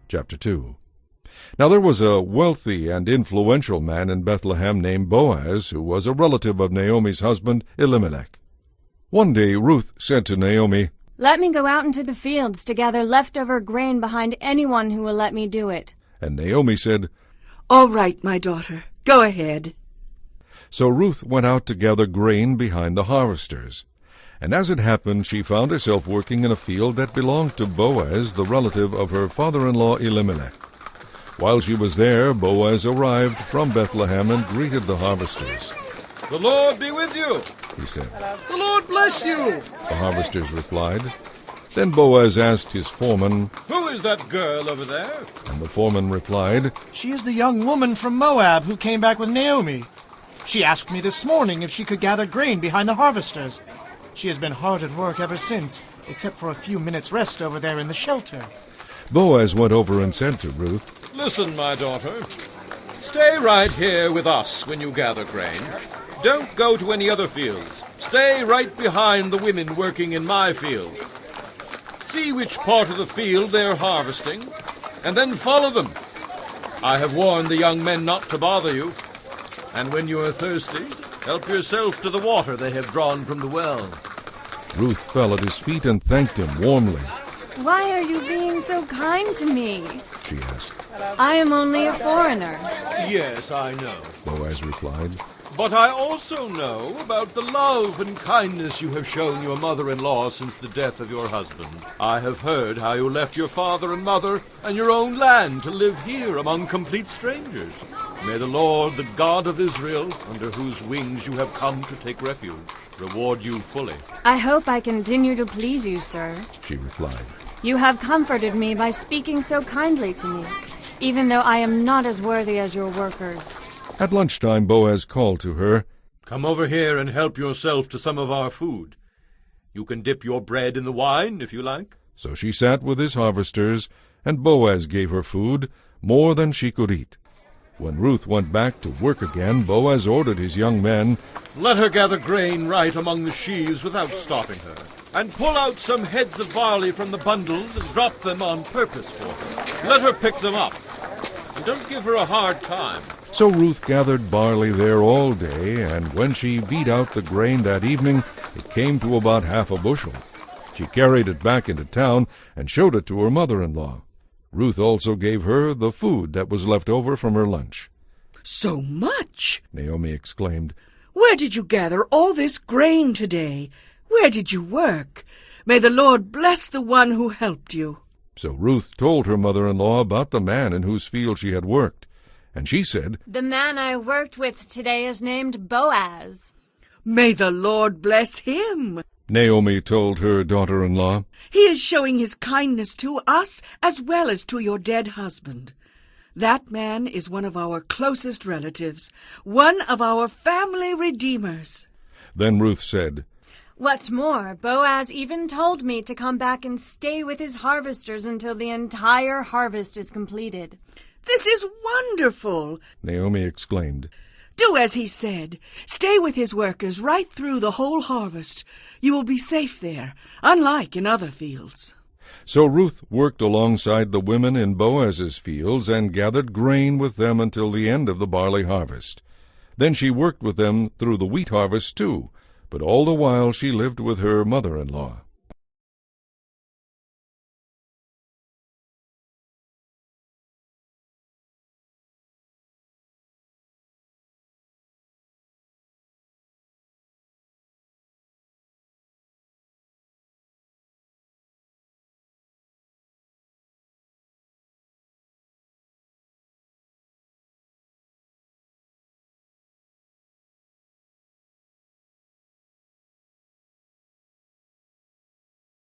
Chapter 2. Now there was a wealthy and influential man in Bethlehem named Boaz, who was a relative of Naomi's husband Elimelech. One day Ruth said to Naomi, "Let me go out into the fields to gather leftover grain behind anyone who will let me do it." And Naomi said, "All right, my daughter, go ahead." So Ruth went out to gather grain behind the harvesters. And as it happened, she found herself working in a field that belonged to Boaz, the relative of her father-in-law Elimelech. While she was there, Boaz arrived from Bethlehem and greeted the harvesters. "The Lord be with you," he said. "The Lord bless you," the harvesters replied. Then Boaz asked his foreman, "Who is that girl over there?" And the foreman replied, "She is the young woman from Moab who came back with Naomi. She asked me this morning if she could gather grain behind the harvesters. She has been hard at work ever since, except for a few minutes' rest over there in the shelter." Boaz went over and said to Ruth, "Listen, my daughter. Stay right here with us when you gather grain. Don't go to any other fields. Stay right behind the women working in my field. See which part of the field they are harvesting, and then follow them. I have warned the young men not to bother you. And when you are thirsty, help yourself to the water they have drawn from the well." Ruth fell at his feet and thanked him warmly. "Why are you being so kind to me?" she asked. "I am only a foreigner." "Yes, I know. Boaz replied. But I also know about the love and kindness you have shown your mother-in-law since the death of your husband. I have heard how you left your father and mother and your own land to live here among complete strangers. May the Lord, the God of Israel, under whose wings you have come to take refuge, reward you fully." "I hope I continue to please you, sir." she replied. "You have comforted me by speaking so kindly to me, even though I am not as worthy as your workers." At lunchtime Boaz called to her, "Come over here and help yourself to some of our food. You can dip your bread in the wine, if you like." So she sat with his harvesters, and Boaz gave her food, more than she could eat. When Ruth went back to work again, Boaz ordered his young men, "Let her gather grain right among the sheaves without stopping her, and pull out some heads of barley from the bundles and drop them on purpose for her. Let her pick them up, and don't give her a hard time." So Ruth gathered barley there all day, and when she beat out the grain that evening, it came to about half a bushel. She carried it back into town and showed it to her mother-in-law. Ruth also gave her the food that was left over from her lunch. "So much!" Naomi exclaimed. "Where did you gather all this grain today? Where did you work? May the Lord bless the one who helped you." So Ruth told her mother-in-law about the man in whose field she had worked. And she said, "The man I worked with today is named Boaz." "May the Lord bless him." Naomi told her daughter-in-law. "He is showing his kindness to us as well as to your dead husband. That man is one of our closest relatives, one of our family redeemers." Then Ruth said, "What's more, Boaz even told me to come back and stay with his harvesters until the entire harvest is completed." "This is wonderful," Naomi exclaimed. "Do as he said. Stay with his workers right through the whole harvest. You will be safe there, unlike in other fields." So Ruth worked alongside the women in Boaz's fields and gathered grain with them until the end of the barley harvest. Then she worked with them through the wheat harvest too, but all the while she lived with her mother-in-law.